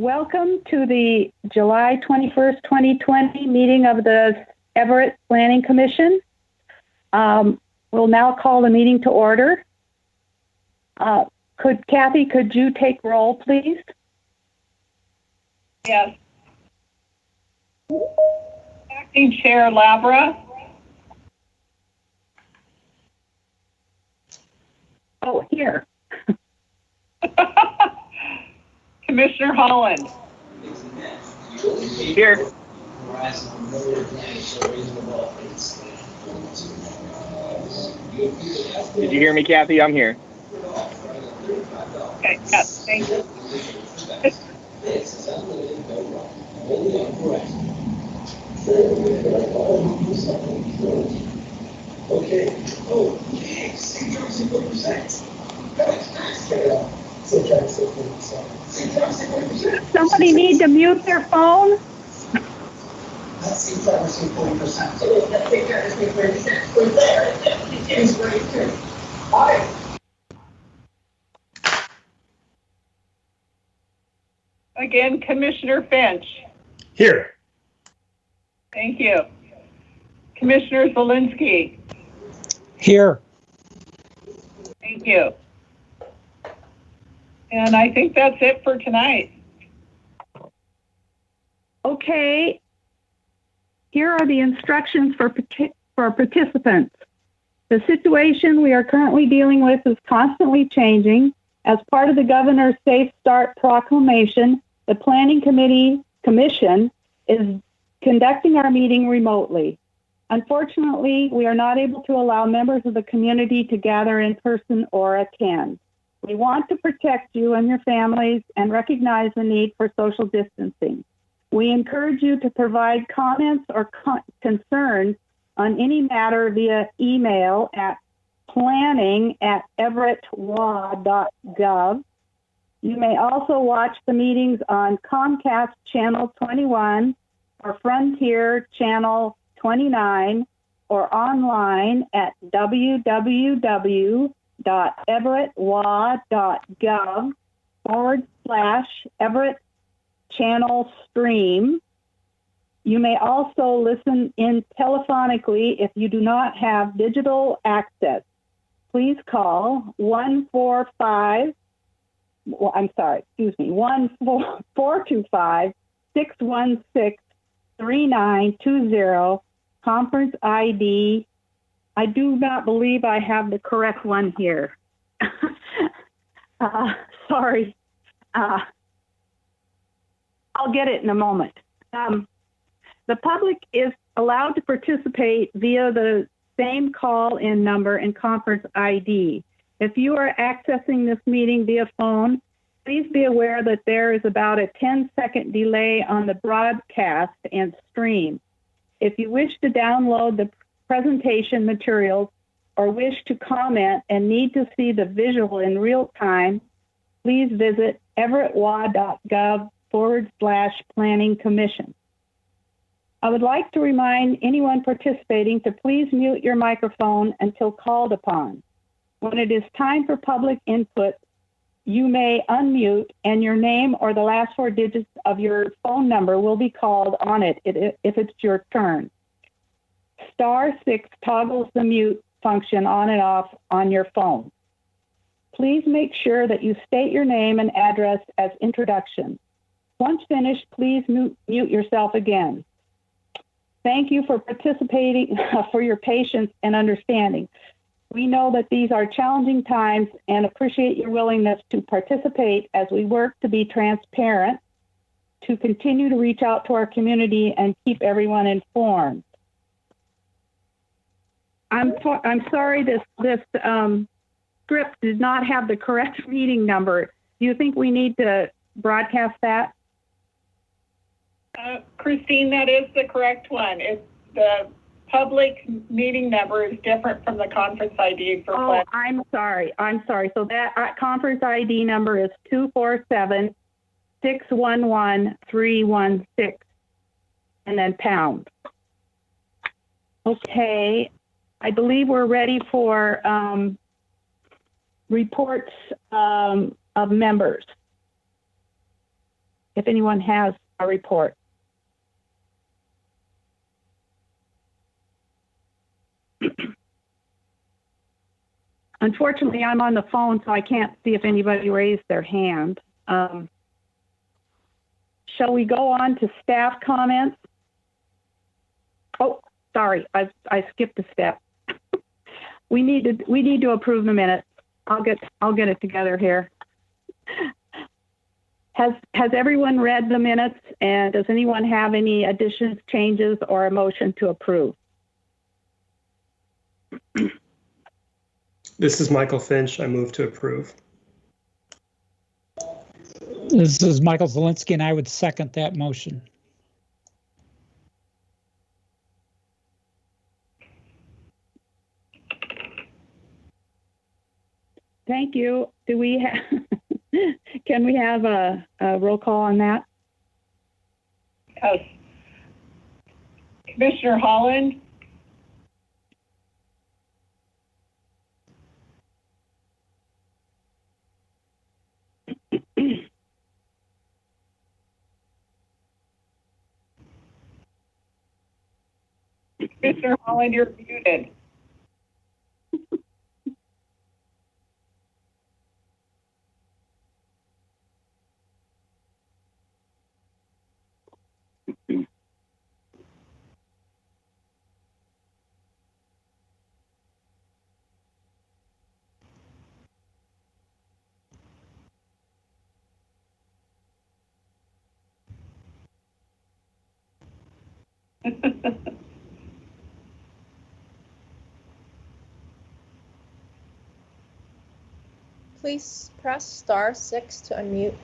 Welcome to the July 21st, 2020 meeting of the Everett Planning Commission. We'll now call the meeting to order. Kathy, could you take roll, please? Yes. Acting Chair Labra. Oh, here. Commissioner Holland. Here. Did you hear me, Kathy? I'm here. Okay, yes, thank you. Okay. Oh, 40%. Somebody need to mute their phone? That seems like we're seeing 40%. It is. That figure is 40%. We're there. It's 42. All right. Again, Commissioner Finch. Here. Thank you. Commissioner Zielinski. Here. Thank you. And I think that's it for tonight. Okay. Here are the instructions for participants. The situation we are currently dealing with is constantly changing. As part of the Governor's Safe Start Proclamation, the Planning Commission is conducting our meeting remotely. Unfortunately, we are not able to allow members of the community to gather in person or attend. We want to protect you and your families and recognize the need for social distancing. We encourage you to provide comments or concerns on any matter via email at planning@everettwa.gov. You may also watch the meetings on Comcast Channel 21 or Frontier Channel 29 or online at www.everettwa.gov/Everett Channel Stream. You may also listen in telephonically if you do not have digital access. Please call 425-616-3920, conference ID. I do not believe I have the correct one here. Sorry. I'll get it in a moment. The public is allowed to participate via the same call-in number and conference ID. If you are accessing this meeting via phone, please be aware that there is about a 10-second delay on the broadcast and stream. If you wish to download the presentation materials or wish to comment and need to see the visual in real time, please visit everettwa.gov/planning commission. I would like to remind anyone participating to please mute your microphone until called upon. When it is time for public input, you may unmute and your name or the last four digits of your phone number will be called on it if it's your turn. *6 toggles the mute function on and off on your phone. Please make sure that you state your name and address as introduction. Once finished, please mute yourself again. Thank you for participating, for your patience and understanding. We know that these are challenging times and appreciate your willingness to participate as we work to be transparent, to continue to reach out to our community and keep everyone informed. I'm sorry, this script did not have the correct meeting number. Do you think we need to broadcast that? Christine, that is the correct one. The public meeting number is different from the conference ID for plan. I'm sorry. So that conference ID number is 247-611-316 and then pound. Okay, I believe we're ready for reports of members. if anyone has a report. Unfortunately, I'm on the phone, so I can't see if anybody raised their hand. Shall we go on to staff comments? Oh, sorry, I skipped a step. We need to approve the minutes. I'll get it together here. Has everyone read the minutes, and does anyone have any additions, changes, or a motion to approve? This is Michael Finch. I move to approve. This is Michael Zielinski, and I would second that motion. Thank you. Do we have, can we have a roll call on that? Yes. Commissioner Holland? Commissioner Holland, you're muted. Please press *6 to unmute.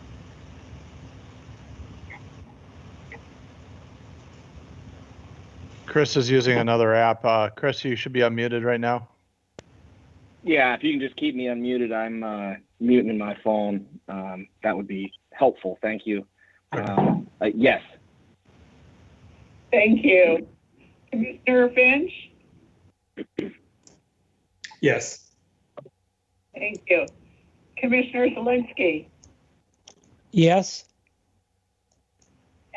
Chris is using another app. Chris, you should be unmuted right now. Yeah, if you can just keep me unmuted, I'm muting my phone. That would be helpful. Thank you. Yes. Thank you. Commissioner Finch? Yes. Thank you. Commissioner Zielinski? Yes.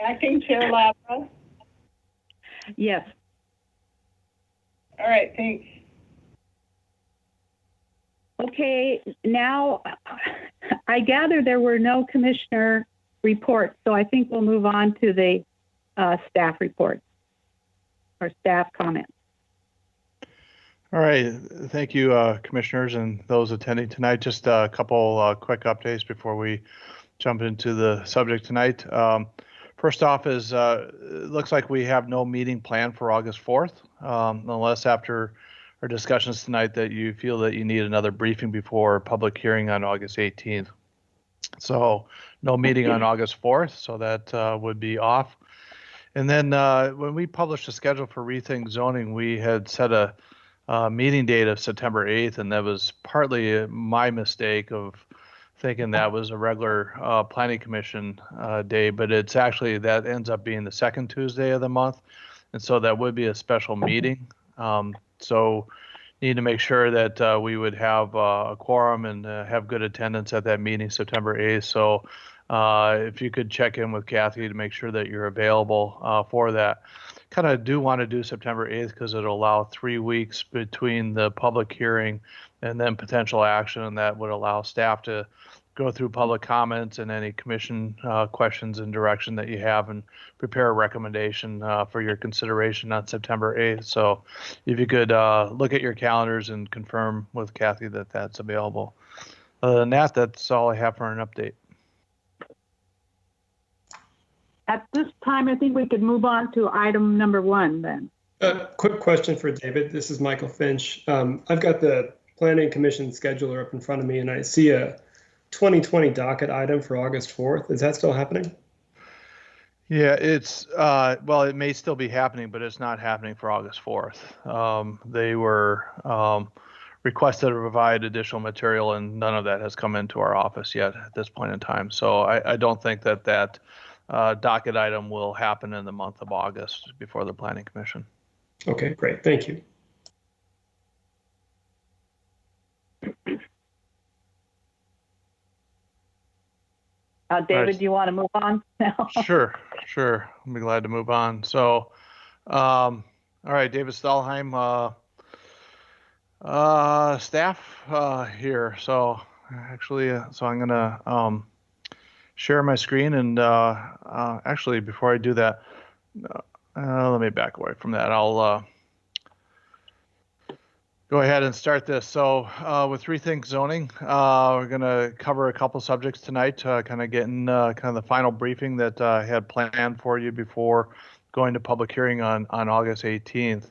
Acting Chair Lapa? Yes. All right, thanks. Okay, now I gather there were no commissioner reports, so I think we'll move on to the staff reports or staff comments. All right. Thank you, commissioners and those attending tonight. Just a couple quick updates before we jump into the subject tonight. First off is it looks like we have no meeting planned for August 4th, unless after our discussions tonight that you feel that you need another briefing before public hearing on August 18th. So no meeting on August 4th, so that would be off. And then when we published the schedule for Rethink zoning, we had set a meeting date of September 8th, and that was partly my mistake of thinking that was a regular planning commission day, but it's actually, that ends up being the second Tuesday of the month, and so that would be a special meeting. So need to make sure that we would have a quorum and have good attendance at that meeting September 8th. So if you could check in with Kathy to make sure that you're available for that. Kind of do want to do September 8th because it'll allow 3 weeks between the public hearing and then potential action, and that would allow staff to go through public comments and any commission questions and direction that you have and prepare a recommendation for your consideration on September 8th. So if you could look at your calendars and confirm with Kathy that that's available. Other than that, that's all I have for an update. At this time, I think we could move on to item number 1 then. Quick question for David. This is Michael Finch. I've got the Planning Commission scheduler up in front of me, and I see a 2020 docket item for August 4th. Is that still happening? Yeah, it's, well, it may still be happening, but it's not happening for August 4th. They were requested to provide additional material, and none of that has come into our office yet at this point in time. So I don't think that that docket item will happen in the month of August before the Planning Commission. Okay, great. Thank you. David, Right. do you want to move on now? Sure. I'll be glad to move on. So, all right, David Stalheim, staff here. So actually, so I'm gonna share my screen, and actually, before I do that, let me back away from that. I'll go ahead and start this. So with Rethink Zoning, we're going to cover a couple subjects tonight, kind of getting kind of the final briefing that I had planned for you before going to public hearing on August 18th.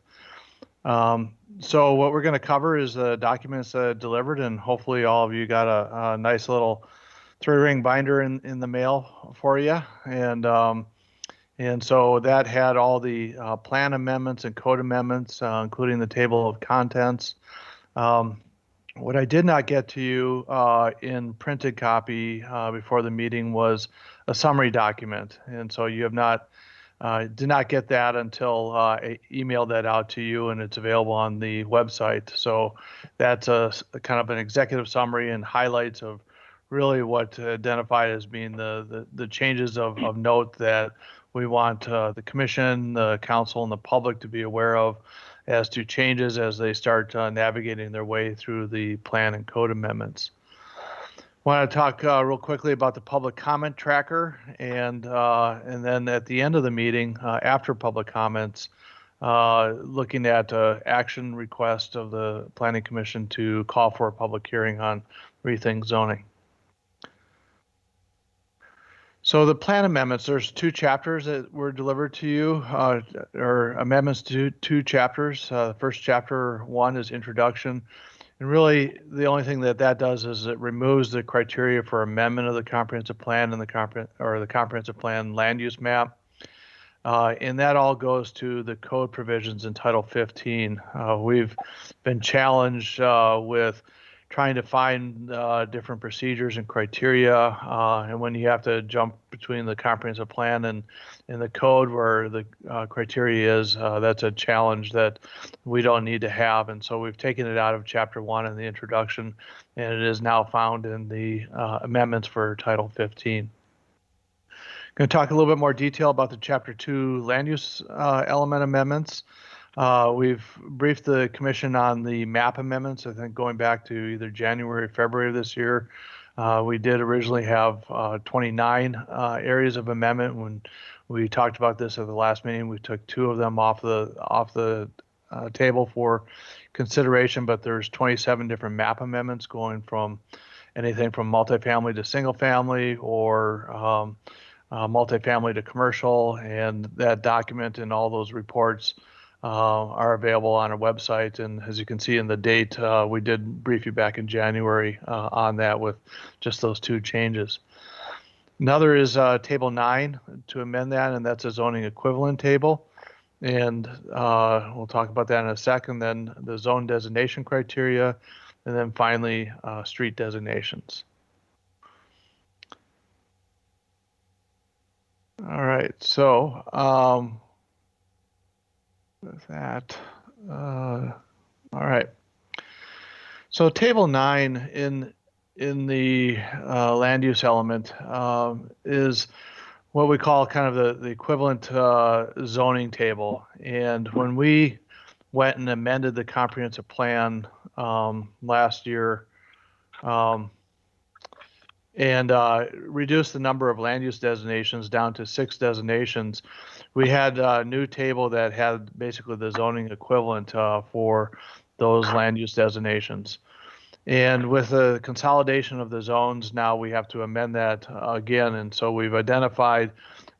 So what we're going to cover is the documents delivered, and hopefully all of you got a nice little 3-ring binder in the mail for you. And so that had all the plan amendments and code amendments, including the table of contents. What I did not get to you in printed copy before the meeting was a summary document. And so you have not, did not get that until I emailed that out to you, and it's available on the website. So that's a kind of an executive summary and highlights of really what identified as being the changes of note that we want the commission, the council, and the public to be aware of as to changes as they start navigating their way through the plan and code amendments. I want to talk real quickly about the public comment tracker, and then at the end of the meeting, after public comments, looking at action request of the Planning Commission to call for a public hearing on Rethink Zoning. So the plan amendments, there's 2 chapters that were delivered to you, or amendments to 2 chapters. The first chapter 1 is introduction. And really the only thing that does is it removes the criteria for amendment of the comprehensive plan and the comprehensive plan land use map. And that all goes to the code provisions in Title 15. We've been challenged with trying to find different procedures and criteria, and when you have to jump between the comprehensive plan and the code where the criteria is, that's a challenge that we don't need to have. And so we've taken it out of Chapter 1 in the introduction, and it is now found in the amendments for Title 15. I'm going to talk a little bit more detail about the Chapter 2 land use element amendments. We've briefed the commission on the map amendments, I think going back to either January or February of this year. We did originally have 29 areas of amendment. When we talked about this at the last meeting, we took 2 of them off the table for consideration, but there's 27 different map amendments going from anything from multifamily to single family, or multifamily to commercial, and that document and all those reports are available on our website. And as you can see in the date, we did brief you back in January on that with just those 2 changes. Another is Table 9 to amend that, and that's a zoning equivalent table. And we'll talk about that in a second. Then the zone designation criteria, and then finally street designations. All right, so with that, all right. So Table 9 in the land use element is what we call kind of the equivalent zoning table. And when we went and amended the comprehensive plan last year, and reduced the number of land use designations down to 6 designations, we had a new table that had basically the zoning equivalent for those land use designations. And with the consolidation of the zones, now we have to amend that again. And so we've identified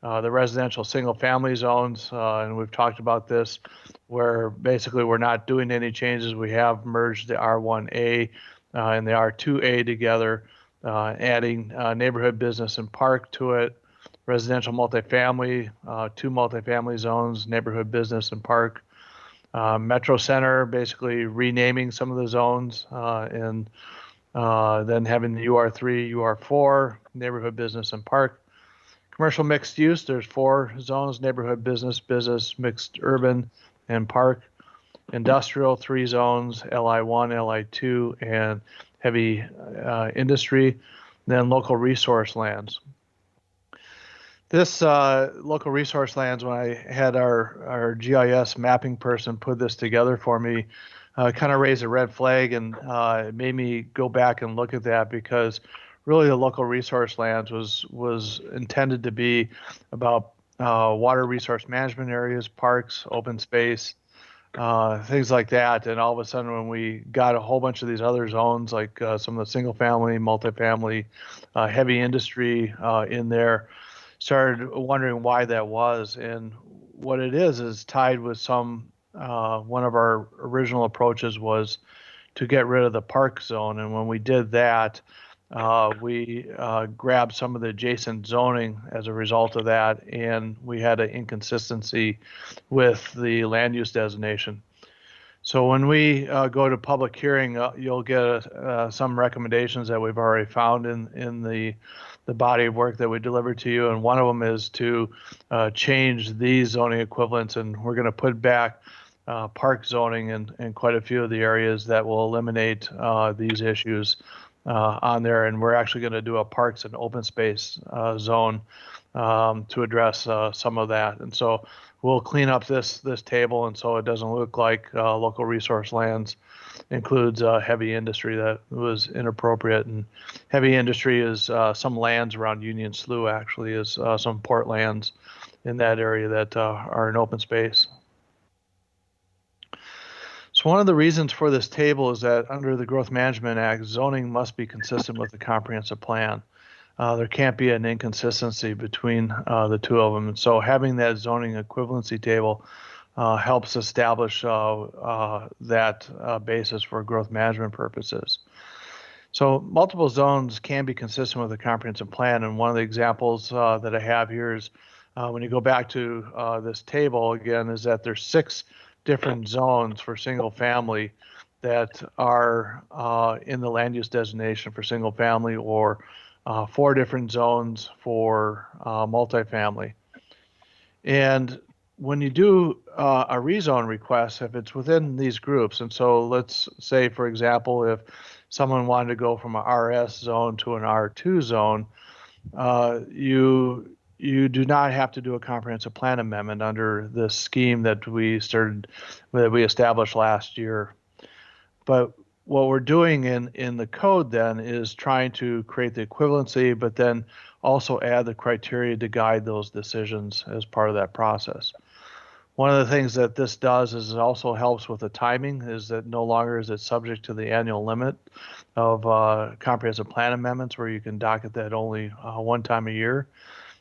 the residential single family zones, and we've talked about this, where basically we're not doing any changes. We have merged the R1A and the R2A together, adding neighborhood business and park to it, residential multifamily, 2 multifamily zones, neighborhood business and park, Metro Center, basically renaming some of the zones, and then having the UR3, UR4, neighborhood business and park. Commercial mixed use, there's 4 zones, neighborhood business, mixed urban, and park. Industrial, 3 zones, LI1, LI2, and heavy industry. Then local resource lands. This local resource lands, when I had our GIS mapping person put this together for me, kind of raised a red flag, and it made me go back and look at that, because really the local resource lands was intended to be about water resource management areas, parks, open space, things like that. And all of a sudden, when we got a whole bunch of these other zones, like some of the single family, multifamily, heavy industry in there, started wondering why that was. And what it is tied with some, one of our original approaches was to get rid of the park zone. And when we did that, we grabbed some of the adjacent zoning as a result of that, and we had an inconsistency with the land use designation. So when we go to public hearing, you'll get some recommendations that we've already found in the body of work that we delivered to you, and one of them is to change these zoning equivalents, and we're going to put back park zoning in quite a few of the areas that will eliminate these issues on there. And we're actually going to do a parks and open space zone to address some of that. And so we'll clean up this table, and so it doesn't look like local resource lands includes heavy industry. That was inappropriate. And heavy industry is some lands around Union Slough, actually, is some port lands in that area that are in open space. So one of the reasons for this table is that under the Growth Management Act, zoning must be consistent with the comprehensive plan. There can't be an inconsistency between the two of them. And so having that zoning equivalency table helps establish that basis for growth management purposes. So multiple zones can be consistent with the comprehensive plan. And one of the examples that I have here is when you go back to this table again, is that there's 6 different zones for single family that are in the land use designation for single family, or 4 different zones for multifamily. And when you do a rezone request, if it's within these groups, and so let's say, for example, if someone wanted to go from an RS zone to an R2 zone, you do not have to do a comprehensive plan amendment under the scheme that we established last year. But what we're doing in the code then is trying to create the equivalency, but then also add the criteria to guide those decisions as part of that process. One of the things that this does is it also helps with the timing, is that no longer is it subject to the annual limit of comprehensive plan amendments, where you can docket that only one time a year.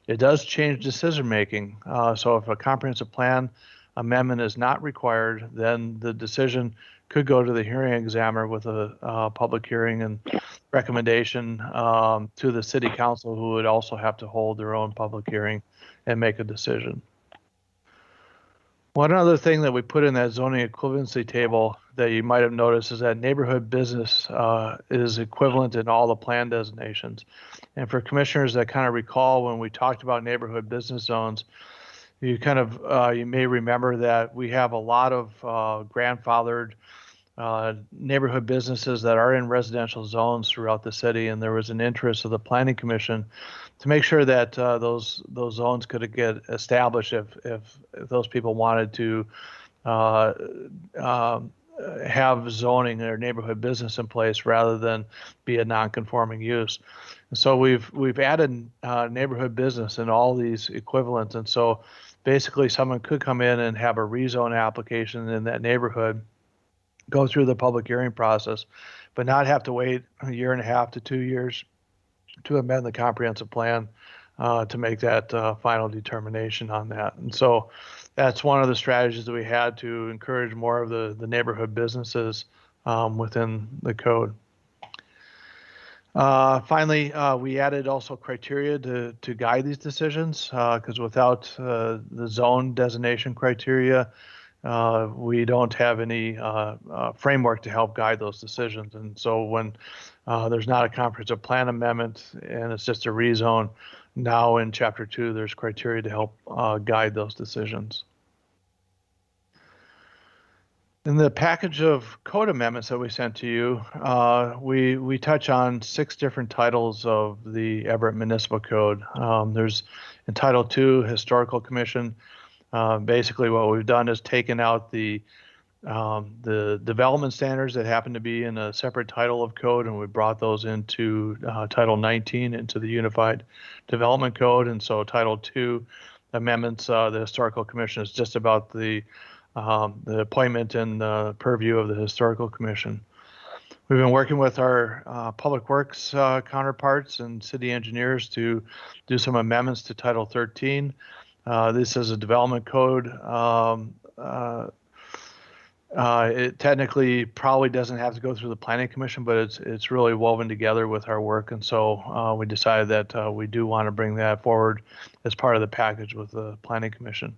It does change decision making. So if a comprehensive plan amendment is not required, then the decision could go to the hearing examiner with a public hearing and recommendation to the city council, who would also have to hold their own public hearing and make a decision. One other thing that we put in that zoning equivalency table that you might have noticed is that neighborhood business is equivalent in all the plan designations. And for commissioners that kind of recall when we talked about neighborhood business zones, you kind of you may remember that we have a lot of grandfathered neighborhood businesses that are in residential zones throughout the city, and there was an interest of the Planning Commission to make sure that those zones could get established if those people wanted to have zoning or neighborhood business in place rather than be a non-conforming use. And so we've added neighborhood business in all these equivalents, and so basically someone could come in and have a rezone application in that neighborhood, go through the public hearing process, but not have to wait a 1.5 to 2 years to amend the comprehensive plan to make that final determination on that. And so that's one of the strategies that we had to encourage more of the neighborhood businesses within the code. Finally, we added also criteria to guide these decisions, because without the zone designation criteria, we don't have any framework to help guide those decisions. And so when there's not a comprehensive plan amendment and it's just a rezone, now in Chapter 2, there's criteria to help guide those decisions. In the package of code amendments that we sent to you, we touch on 6 different titles of the Everett Municipal Code. There's in Title 2, Historical Commission. Basically, what we've done is taken out the development standards that happen to be in a separate title of code, and we brought those into Title 19 into the Unified Development Code. And so Title 2 amendments, the Historical Commission is just about the appointment and the purview of the Historical Commission. We've been working with our Public Works counterparts and city engineers to do some amendments to Title 13. This is a development code. It technically probably doesn't have to go through the Planning Commission, but it's really woven together with our work, and so we decided that we do want to bring that forward as part of the package with the Planning Commission.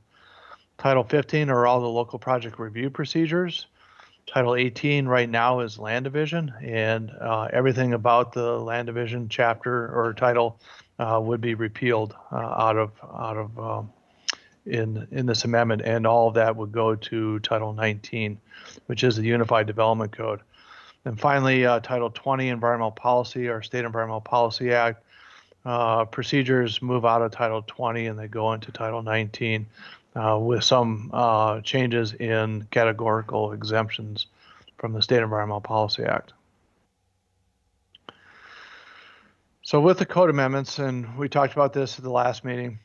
Title 15 are all the local project review procedures. Title 18 right now is land division, and everything about the land division chapter or title would be repealed in this amendment, and all of that would go to Title 19, which is the Unified Development Code. And finally, Title 20, Environmental Policy, our State Environmental Policy Act. Procedures move out of Title 20 and they go into Title 19 with some changes in categorical exemptions from the State Environmental Policy Act. So with the code amendments, and we talked about this at the last meeting,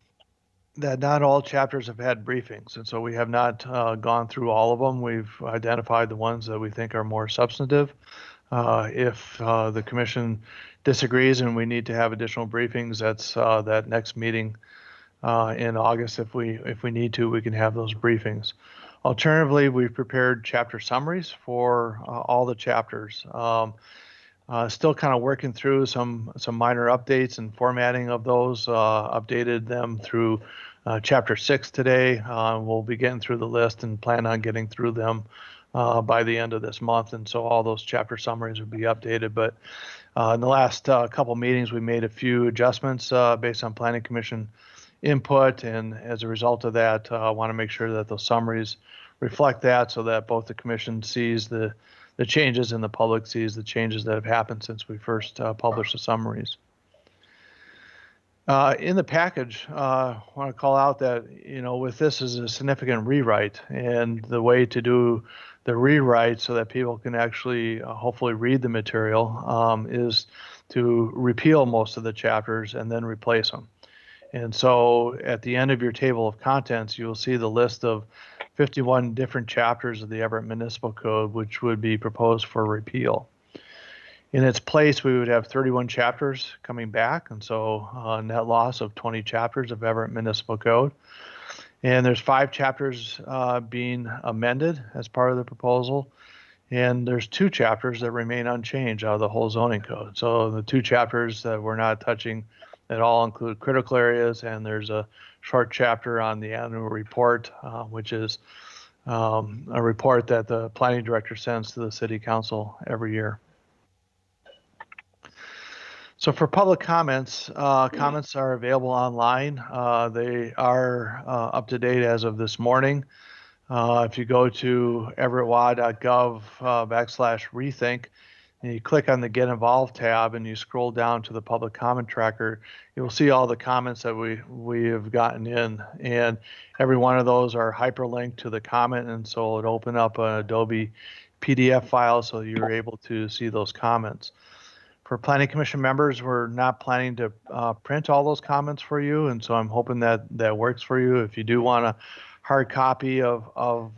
that not all chapters have had briefings, and so we have not gone through all of them. We've identified the ones that we think are more substantive. If the commission disagrees and we need to have additional briefings, that's that next meeting in August. If we need to, we can have those briefings. Alternatively, we've prepared chapter summaries for all the chapters. Still kind of working through some minor updates and formatting of those. Updated them through chapter 6 today. We'll be getting through the list and plan on getting through them by the end of this month, and so all those chapter summaries will be updated. But in the last couple meetings, we made a few adjustments based on Planning Commission input, and as a result of that, I want to make sure that those summaries reflect that, so that both the commission sees the changes and the public sees the changes that have happened since we first published the summaries. In the package, I want to call out that, with this is a significant rewrite, and the way to do the rewrite so that people can actually hopefully read the material is to repeal most of the chapters and then replace them. And so at the end of your table of contents, you'll see the list of 51 different chapters of the Everett Municipal Code, which would be proposed for repeal. In its place, we would have 31 chapters coming back, and so a net loss of 20 chapters of Everett Municipal Code. And there's 5 chapters being amended as part of the proposal, and there's 2 chapters that remain unchanged out of the whole zoning code. So the 2 chapters that we're not touching at all include critical areas, and there's a short chapter on the annual report, which is a report that the planning director sends to the city council every year. So for public comments, comments are available online. They are up to date as of this morning. If you go to everettwa.gov/rethink, and you click on the Get Involved tab and you scroll down to the public comment tracker, you'll see all the comments that we have gotten in, and every one of those are hyperlinked to the comment, and so it'll open up an Adobe PDF file so you're able to see those comments. For Planning Commission members, we're not planning to print all those comments for you, and so I'm hoping that works for you. If you do want a hard copy of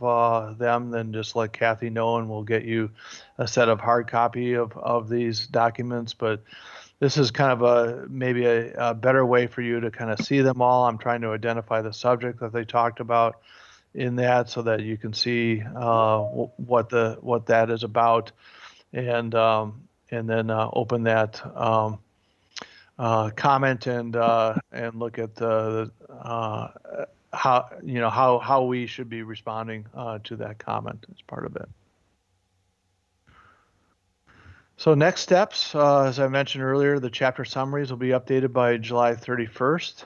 them, then just let Kathy know and we'll get you a set of hard copy of these documents. But this is kind of maybe a better way for you to kind of see them all. I'm trying to identify the subject that they talked about in that so that you can see what that is about, and then open that comment and look at how we should be responding to that comment as part of it. So next steps, as I mentioned earlier, the chapter summaries will be updated by July 31st.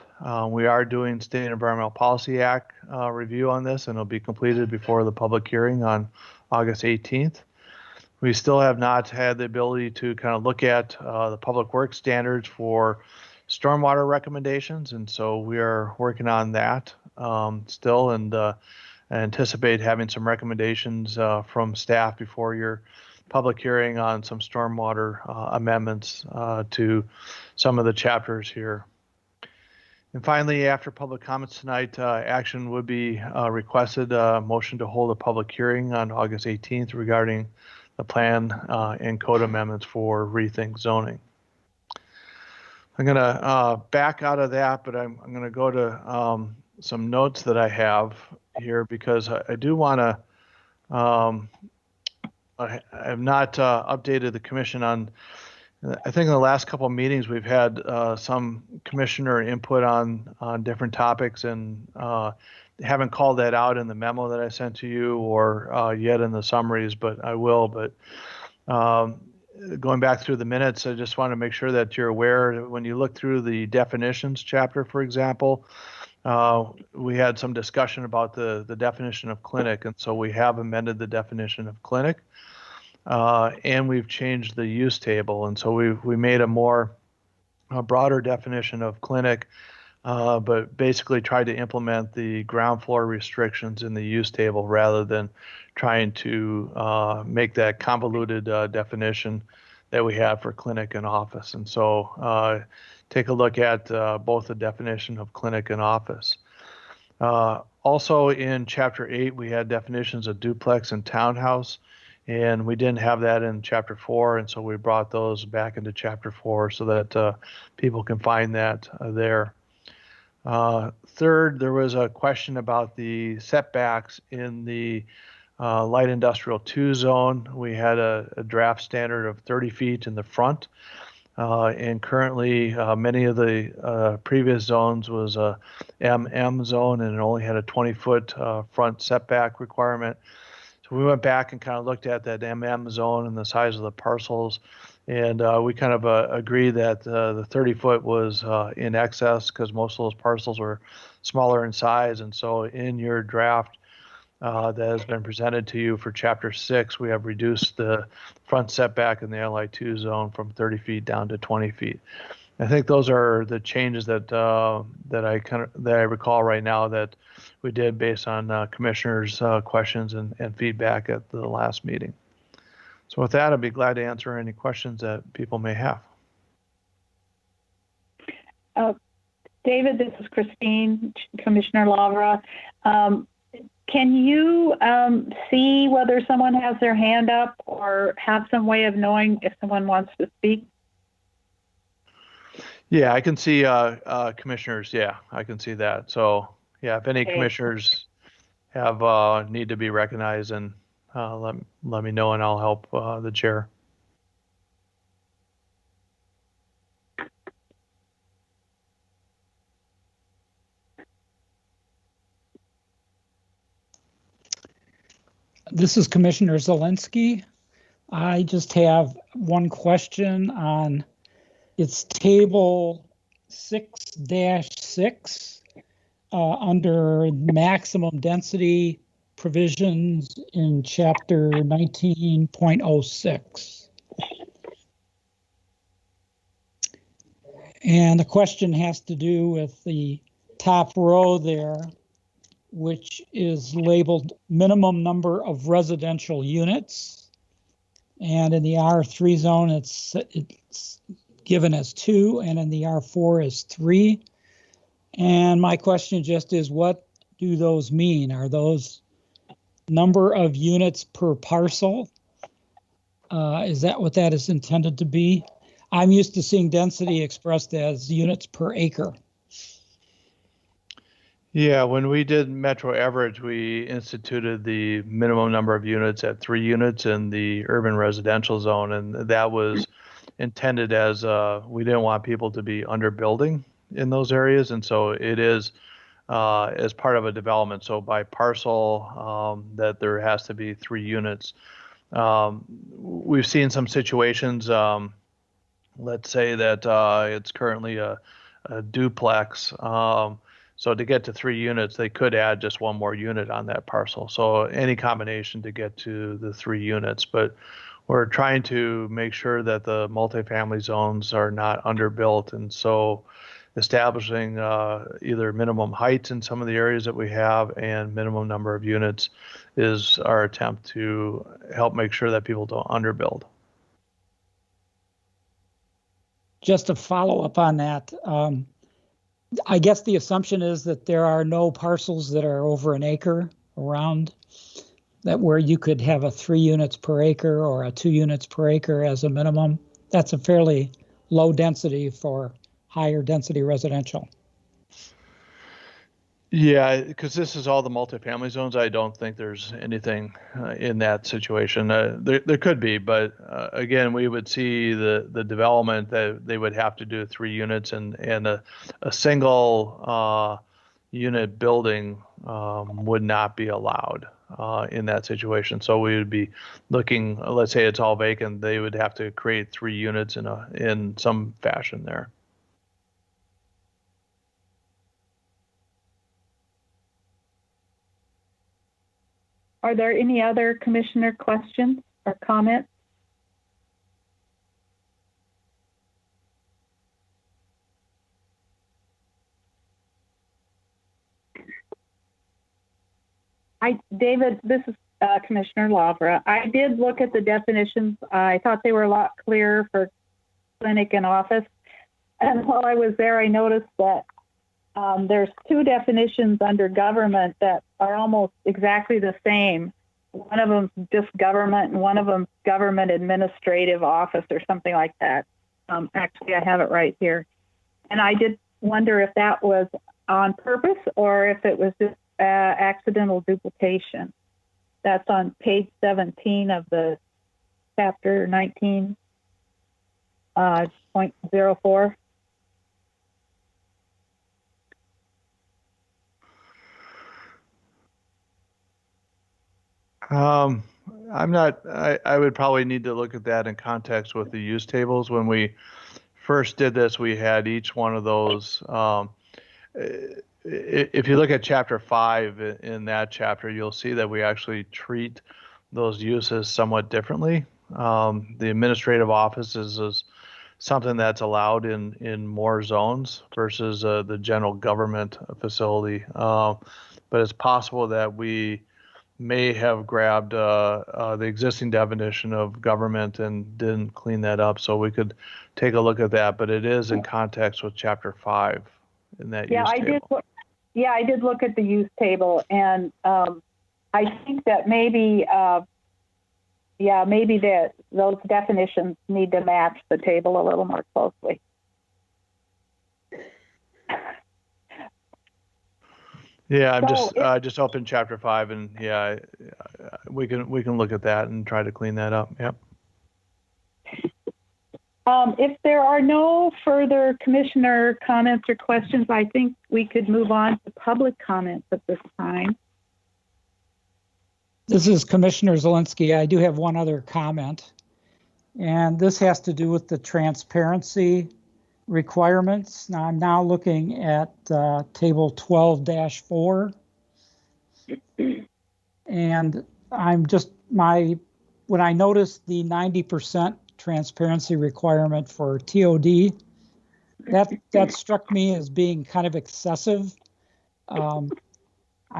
We are doing State Environmental Policy Act review on this, and it'll be completed before the public hearing on August 18th. We still have not had the ability to kind of look at the public works standards for stormwater recommendations, and so we are working on that still, and anticipate having some recommendations from staff before your public hearing on some stormwater amendments to some of the chapters here. And finally, after public comments tonight, action would be requested, motion to hold a public hearing on August 18th regarding the plan and code amendments for Rethink zoning. I'm going to back out of that, but I'm going to go to some notes that I have here because I do want to, I have not updated the commission on, I think in the last couple of meetings we've had some commissioner input on different topics, and haven't called that out in the memo that I sent to you or yet in the summaries, but I will. But going back through the minutes, I just want to make sure that you're aware that when you look through the definitions chapter, for example, we had some discussion about the definition of clinic, and so we have amended the definition of clinic, and we've changed the use table, and so we made a broader definition of clinic, but basically tried to implement the ground floor restrictions in the use table rather than trying to make that convoluted definition that we have for clinic and office. And so take a look at both the definition of clinic and office. Also in Chapter 8, we had definitions of duplex and townhouse, and we didn't have that in Chapter 4, and so we brought those back into Chapter 4 so that people can find that there. Third, there was a question about the setbacks in the light industrial 2 zone. We had a draft standard of 30 feet in the front, and currently many of the previous zones was a MM zone, and it only had a 20-foot front setback requirement. So we went back and kind of looked at that MM zone and the size of the parcels, and we kind of agreed that the 30-foot was in excess because most of those parcels were smaller in size. And so in your draft that has been presented to you for Chapter 6, we have reduced the front setback in the LI2 zone from 30 feet down to 20 feet. I think those are the changes that that I recall right now that we did based on commissioners' questions and feedback at the last meeting. So with that, I'd be glad to answer any questions that people may have. David, this is Christine, Commissioner Lavra. Can you see whether someone has their hand up or have some way of knowing if someone wants to speak? Yeah, I can see commissioners. Yeah, I can see that. So yeah, if any commissioners have need to be recognized, and let me know and I'll help the chair. This is Commissioner Zielinski. I just have one question on it's table 6-6 under maximum density provisions in chapter 19.06. And the question has to do with the top row there, which is labeled minimum number of residential units. And in the R3 zone, it's given as 2, and in the R4 is 3. And my question just is, what do those mean? Are those number of units per parcel? Is that what that is intended to be? I'm used to seeing density expressed as units per acre. Yeah, when we did Metro Everett, we instituted the minimum number of units at 3 units in the urban residential zone, and that was intended as we didn't want people to be underbuilding in those areas, and so it is as part of a development. So by parcel, that there has to be 3 units. We've seen some situations. Let's say that it's currently a duplex. So to get to 3 units, they could add just one more unit on that parcel. So any combination to get to the 3 units, but we're trying to make sure that the multifamily zones are not underbuilt. And so establishing either minimum heights in some of the areas that we have and minimum number of units is our attempt to help make sure that people don't underbuild. Just to follow up on that, I guess the assumption is that there are no parcels that are over an acre around that where you could have a 3 units per acre or a 2 units per acre as a minimum. That's a fairly low density for higher density residential. Yeah, because this is all the multifamily zones. I don't think there's anything in that situation. There could be, but again, we would see the development that they would have to do 3 units and a single unit building would not be allowed in that situation. So we would be looking, let's say it's all vacant, they would have to create 3 units in some fashion there. Are there any other commissioner questions or comments? David, this is Commissioner Lavra. I did look at the definitions. I thought they were a lot clearer for clinic and office. And while I was there, I noticed that there's 2 definitions under government that are almost exactly the same. One of them just government and one of them government administrative office or something like that. Actually, I have it right here. And I did wonder if that was on purpose or if it was just accidental duplication. That's on page 17 of the chapter 19.04. I'm not, I would probably need to look at that in context with the use tables. When we first did this, we had each one of those. If you look at chapter 5 in that chapter, you'll see that we actually treat those uses somewhat differently. The administrative offices is something that's allowed in more zones versus the general government facility. But it's possible that we may have grabbed the existing definition of government and didn't clean that up. So we could take a look at that, but it is in context with chapter 5 in that use table. I did look at the use table, and I think that maybe that those definitions need to match the table a little more closely. Yeah, I'm just open chapter 5, and yeah, we can look at that and try to clean that up. Yep. If there are no further commissioner comments or questions, I think we could move on to public comments at this time. This is Commissioner Zielinski. I do have one other comment, and this has to do with the transparency requirements. Now I'm now looking at table 12-4, and when I noticed the 90% transparency requirement for TOD, that struck me as being kind of excessive. I'm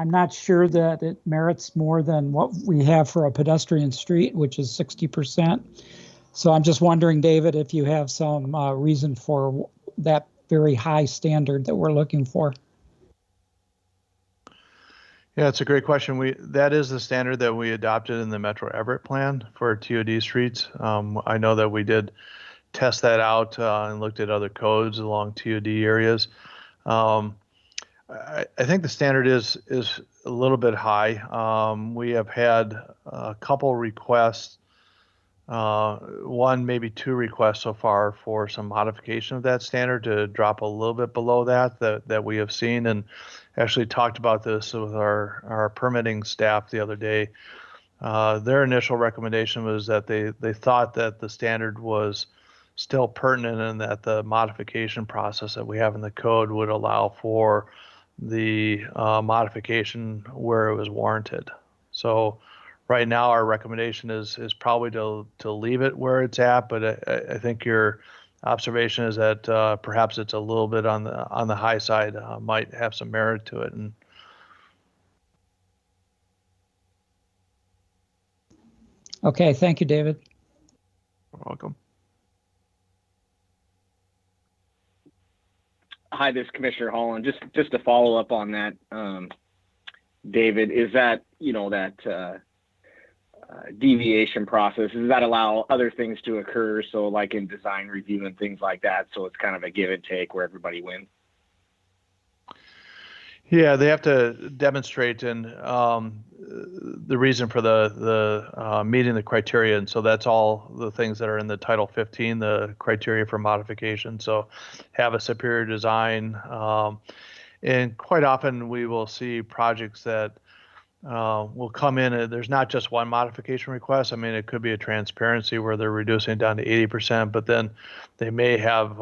not sure that it merits more than what we have for a pedestrian street, which is 60%. So I'm just wondering, David, if you have some reason for that very high standard that we're looking for. Yeah, it's a great question. That is the standard that we adopted in the Metro Everett plan for TOD streets. I know that we did test that out and looked at other codes along TOD areas. I think the standard is a little bit high. We have had a couple requests, 1, maybe 2 requests so far for some modification of that standard to drop a little bit below that we have seen, and actually talked about this with our permitting staff the other day. Their initial recommendation was that they thought that the standard was still pertinent and that the modification process that we have in the code would allow for the modification where it was warranted. So right now our recommendation is probably to leave it where it's at, but I think your observation is that perhaps it's a little bit on the high side, might have some merit to it. And Okay, thank you, David. you're welcome. Hi, this is Commissioner Holland. Just to follow up on that, David, is that, that deviation process, does that allow other things to occur? So like in design review and things like that, so it's kind of a give and take where everybody wins? Yeah, they have to demonstrate and the reason for the meeting the criteria, and so that's all the things that are in the Title 15, the criteria for modification. So have a superior design, and quite often we will see projects that will come in and there's not just one modification request. I mean, it could be a transparency where they're reducing it down to 80%, but then they may have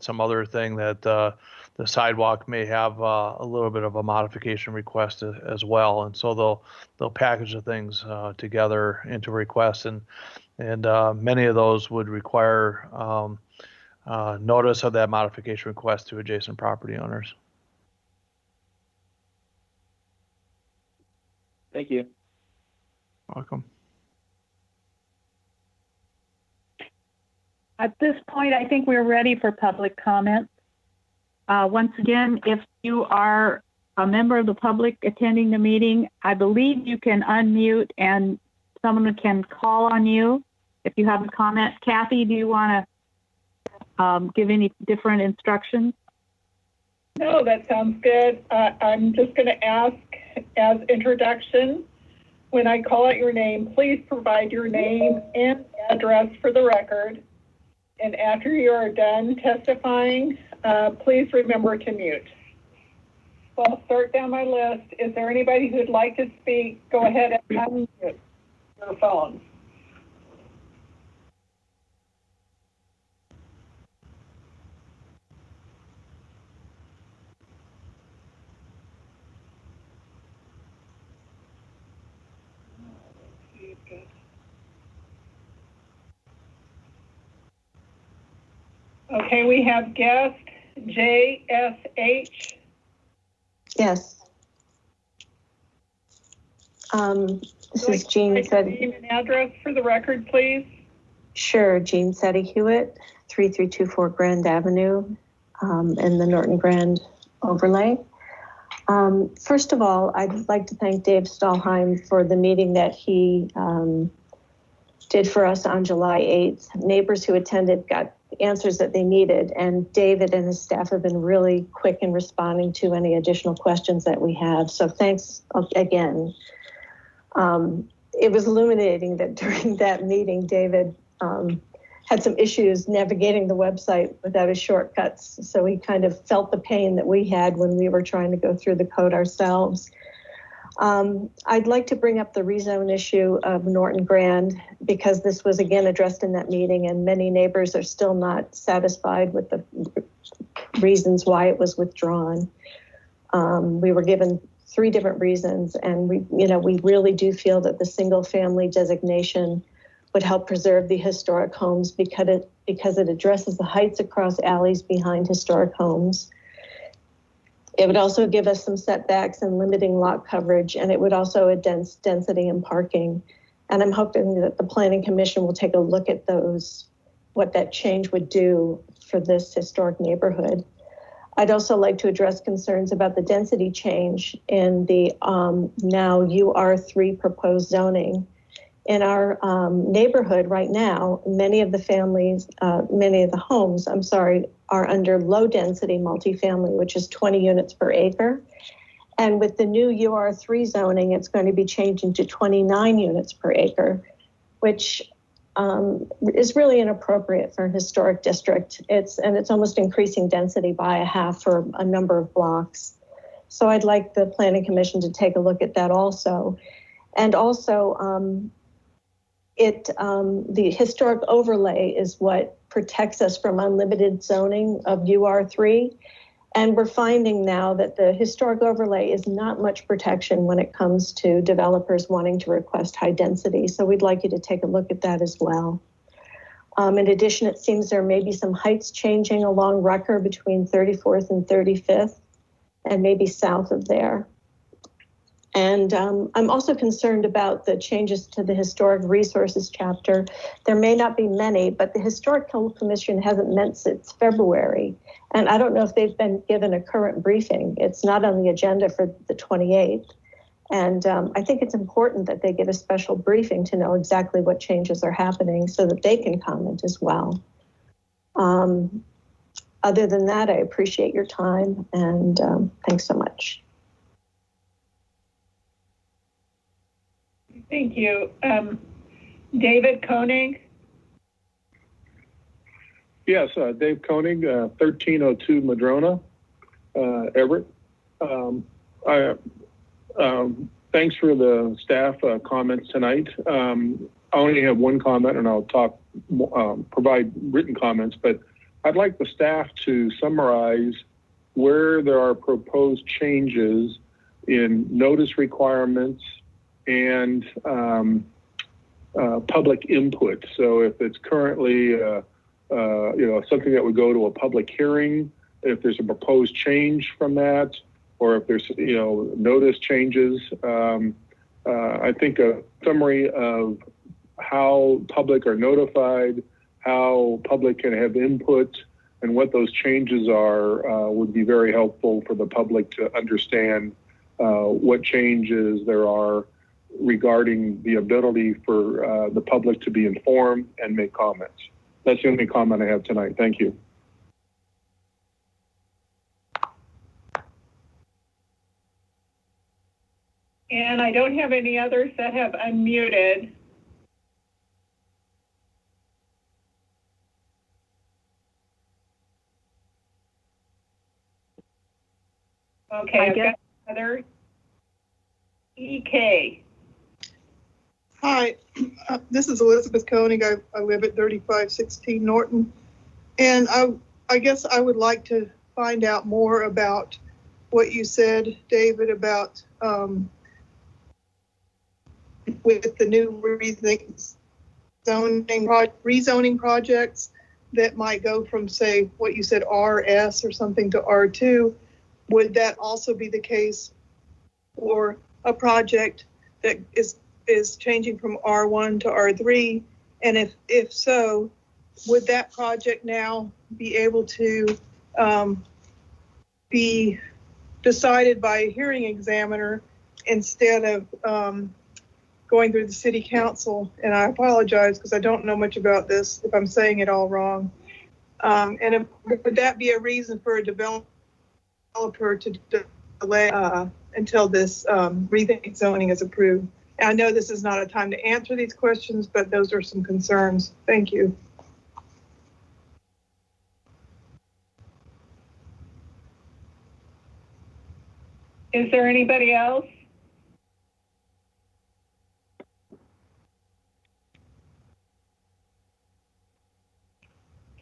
some other thing that the sidewalk may have a little bit of a modification request as well, and so they'll package the things together into requests, and many of those would require notice of that modification request to adjacent property owners. Thank you. Welcome. At this point, I think we're ready for public comment. Once again, if you are a member of the public attending the meeting, I believe you can unmute and someone can call on you if you have a comment. Kathy, do you want to give any different instructions? No, that sounds good. I'm just going to ask as introduction, when I call out your name, please provide your name and address for the record. And after you are done testifying, please remember to mute. So I'll start down my list. Is there anybody who'd like to speak? Go ahead and unmute your phone. Okay, we have guest JSH. Yes. This is Jean Setti. Name and address for the record, please. Sure, Jean Setti Hewitt, 3324 Grand Avenue, in the Norton Grand overlay. First of all, I'd like to thank Dave Stalheim for the meeting that he did for us on July 8th. Neighbors who attended got answers that they needed, and David and his staff have been really quick in responding to any additional questions that we have. So thanks again. It was illuminating that during that meeting, David had some issues navigating the website without his shortcuts. So he kind of felt the pain that we had when we were trying to go through the code ourselves. I'd like to bring up the rezone issue of Norton Grand because this was again addressed in that meeting, and many neighbors are still not satisfied with the reasons why it was withdrawn. We were given 3 different reasons, and we really do feel that the single family designation would help preserve the historic homes because it addresses the heights across alleys behind historic homes. It would also give us some setbacks and limiting lot coverage, and it would also address density and parking. And I'm hoping that the Planning Commission will take a look at what that change would do for this historic neighborhood. I'd also like to address concerns about the density change in the now UR3 proposed zoning. In our neighborhood right now, many of the homes, are under low density multifamily, which is 20 units per acre. And with the new UR3 zoning, it's going to be changing to 29 units per acre, which is really inappropriate for a historic district. It's almost increasing density by a half for a number of blocks. So I'd like the Planning Commission to take a look at that also. And also, the historic overlay is what protects us from unlimited zoning of UR3. And we're finding now that the historic overlay is not much protection when it comes to developers wanting to request high density. So we'd like you to take a look at that as well. In addition, it seems there may be some heights changing along Rucker between 34th and 35th, and maybe south of there. And I'm also concerned about the changes to the Historic Resources chapter. There may not be many, but the Historical Commission hasn't met since February. And I don't know if they've been given a current briefing. It's not on the agenda for the 28th. And I think it's important that they get a special briefing to know exactly what changes are happening so that they can comment as well. Other than that, I appreciate your time and thanks so much. Thank you. David Koenig? Yes, Dave Koenig, 1302 Madrona, Everett. Thanks for the staff comments tonight. I only have one comment, and I'll provide written comments, but I'd like the staff to summarize where there are proposed changes in notice requirements and public input. So if it's currently something that would go to a public hearing, if there's a proposed change from that, or if there's notice changes, I think a summary of how public are notified, how public can have input, and what those changes are would be very helpful for the public to understand what changes there are regarding the ability for the public to be informed and make comments. That's the only comment I have tonight. Thank you. And I don't have any others that have unmuted. Okay, I've got another. EK. Hi, this is Elizabeth Koenig. I live at 3516 Norton. And I guess I would like to find out more about what you said, David, about with the new rezoning projects that might go from, say, what you said, RS or something to R2. Would that also be the case for a project that is changing from R1 to R3? And if so, would that project now be able to be decided by a hearing examiner instead of going through the city council? And I apologize because I don't know much about this if I'm saying it all wrong. And would that be a reason for a developer to delay until this Rethink zoning is approved? And I know this is not a time to answer these questions, but those are some concerns. Thank you. Is there anybody else?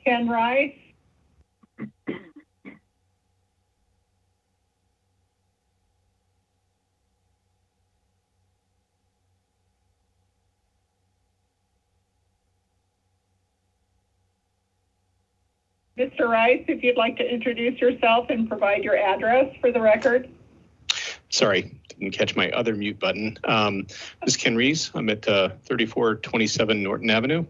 Ken Rice? Mr. Rice, if you'd like to introduce yourself and provide your address for the record. Sorry, didn't catch my other mute button. This is Ken Rees. I'm at 3427 Norton Avenue.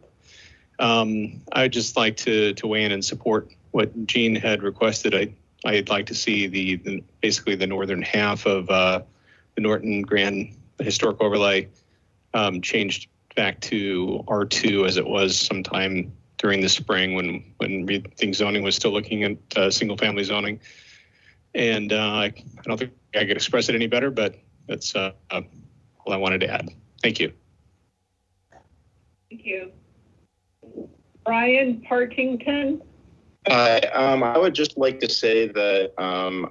I'd just like to weigh in and support what Jean had requested. I'd like to see basically the northern half of the Norton Grand Historic Overlay changed back to R2 as it was sometime during the spring when Rethink zoning was still looking at single family zoning. And I don't think I could express it any better, but that's all I wanted to add. Thank you. Thank you. Brian Partington. Hi, I would just like to say that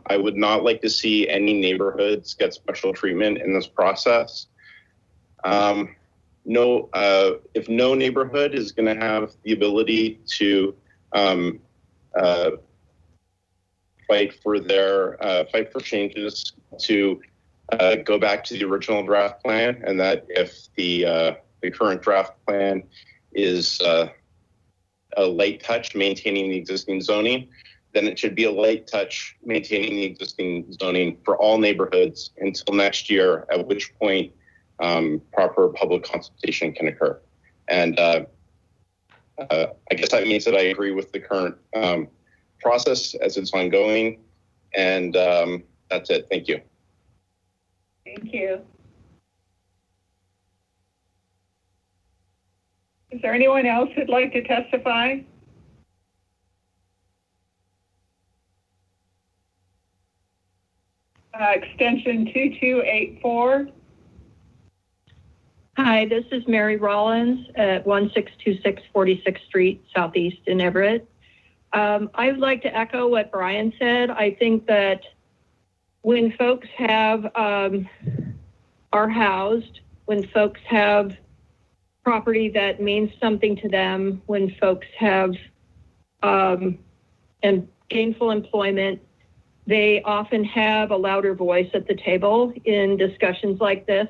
I would not like to see any neighborhoods get special treatment in this process. If no neighborhood is going to have the ability to fight for changes to go back to the original draft plan, and that if the current draft plan is a light touch maintaining the existing zoning, then it should be a light touch maintaining the existing zoning for all neighborhoods until next year, at which point proper public consultation can occur. And I guess that means that I agree with the current process as it's ongoing. And that's it. Thank you. Thank you. Is there anyone else who'd like to testify? Extension 2284. Hi, this is Mary Rollins at 1626 46th Street Southeast in Everett. I would like to echo what Brian said. I think that when folks are housed, when folks have property that means something to them, when folks have gainful employment, they often have a louder voice at the table in discussions like this.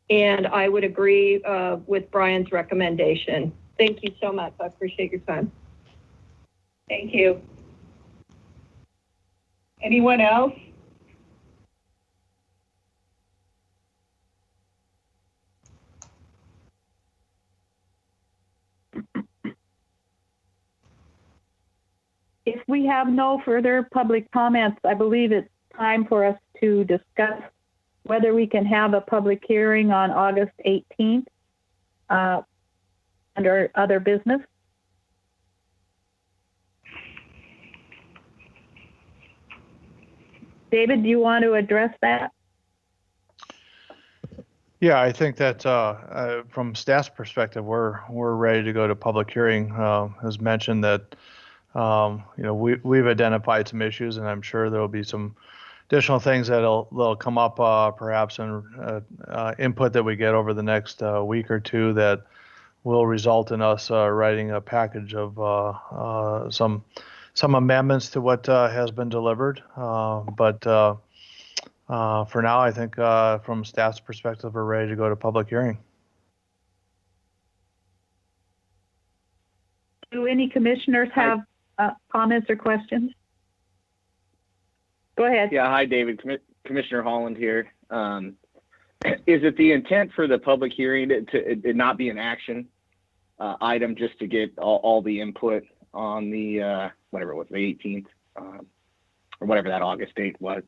And I would agree with Brian's recommendation. Thank you so much. I appreciate your time. Thank you. Anyone else? If we have no further public comments, I believe it's time for us to discuss whether we can have a public hearing on August 18th under other business. David, do you want to address that? Yeah, I think that from staff's perspective, we're ready to go to public hearing. As mentioned, that we've identified some issues, and I'm sure there will be some additional things that'll come up perhaps in input that we get over the next week or two that will result in us writing a package of some amendments to what has been delivered. But for now, I think from staff's perspective, we're ready to go to public hearing. Do any commissioners have comments or questions? Go ahead. Yeah, hi, David. Commissioner Holland here. Is it the intent for the public hearing to not be an action item, just to get all the input on the, whatever it was, the 18th, or whatever that August date was,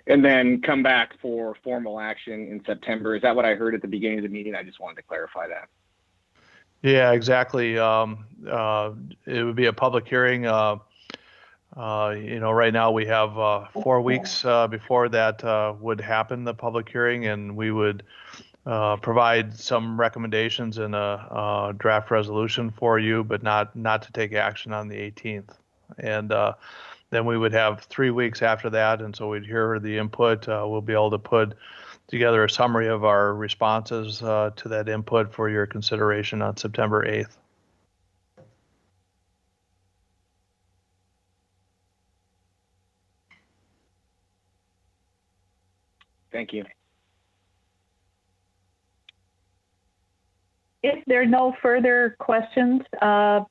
and then come back for formal action in September? Is that what I heard at the beginning of the meeting? I just wanted to clarify that. Yeah, exactly. It would be a public hearing. Right now we have 4 weeks before that would happen, the public hearing, and we would provide some recommendations in a draft resolution for you, but not to take action on the 18th. And then we would have 3 weeks after that, and so we'd hear the input. We'll be able to put together a summary of our responses to that input for your consideration on September 8th. Thank you. If there are no further questions, does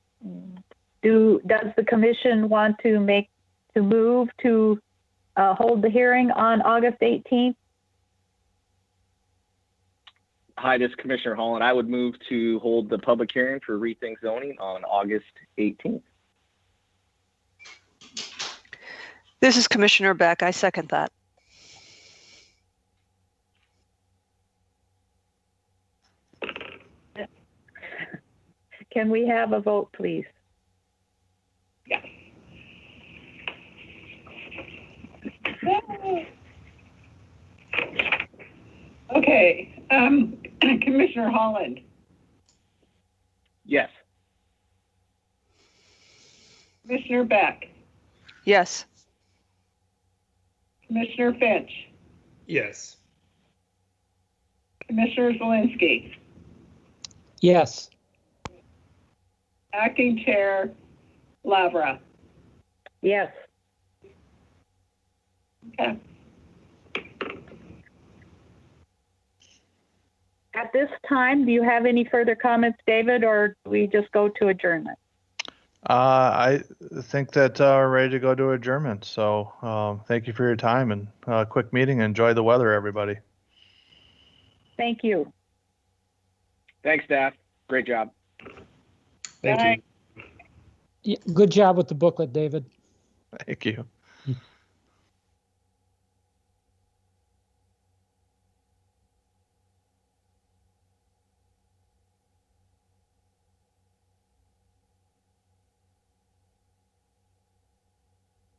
the commission want to move to hold the hearing on August 18th? Hi, this is Commissioner Holland. I would move to hold the public hearing for Rethink zoning on August 18th. This is Commissioner Beck. I second that. Can we have a vote, please? Yes. Okay. Commissioner Holland. Yes. Commissioner Beck. Yes. Commissioner Finch. Yes. Commissioner Zielinski. Yes. Acting Chair Lavra. Yes. Okay. At this time, do you have any further comments, David, or do we just go to adjournment? I think that we're ready to go to adjournment. So thank you for your time and quick meeting. Enjoy the weather, everybody. Thank you. Thanks, staff. Great job. Thank you. Yeah, good job with the booklet, David. Thank you.